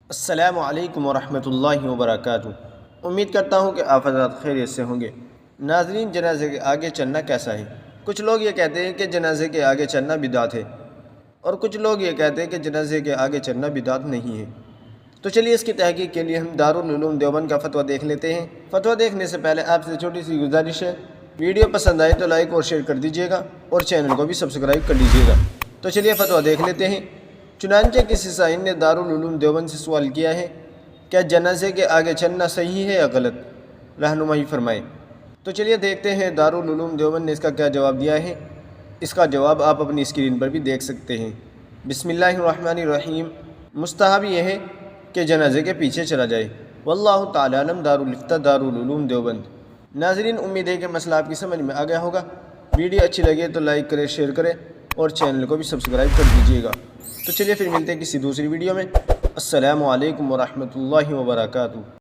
السلام علیکم ورحمۃ اللہ وبرکاتہ۔ امید کرتا ہوں کہ آپ حضرات خیریت سے ہوں گے۔ ناظرین، جنازے کے آگے چلنا کیسا ہے؟ کچھ لوگ یہ کہتے ہیں کہ جنازے کے آگے چلنا بدعت ہے، اور کچھ لوگ یہ کہتے ہیں کہ جنازے کے آگے چلنا بدعت نہیں ہے۔ تو چلیے اس کی تحقیق کے لیے ہم دارالعلوم دیوبند کا فتویٰ دیکھ لیتے ہیں۔ فتویٰ دیکھنے سے پہلے آپ سے چھوٹی سی گزارش ہے، ویڈیو پسند آئے تو لائک اور شیئر کر دیجیے گا، اور چینل کو بھی سبسکرائب کر لیجیے گا۔ تو چلیے فتویٰ دیکھ لیتے ہیں۔ چنانچہ کسی سائل نے دارالعلوم دیوبند سے سوال کیا ہے، کیا جنازے کے آگے چلنا صحیح ہے یا غلط؟ رہنمائی فرمائیں۔ تو چلیے دیکھتے ہیں دارالعلوم دیوبند نے اس کا کیا جواب دیا ہے۔ اس کا جواب آپ اپنی اسکرین پر بھی دیکھ سکتے ہیں۔ بسم اللہ الرحمن الرحیم۔ مستحب یہ ہے کہ جنازے کے پیچھے چلا جائے۔ واللہ تعالی علم۔ دارالفتہ دارالعلوم دیوبند۔ ناظرین، امید ہے کہ مسئلہ آپ کی سمجھ میں آ گیا ہوگا۔ ویڈیو اچھی لگے تو لائک کریں، شیئر کریں، اور چینل کو بھی سبسکرائب کر دیجیے گا۔ تو چلیے پھر ملتے ہیں کسی دوسری ویڈیو میں۔ السلام علیکم ورحمۃ اللہ وبرکاتہ۔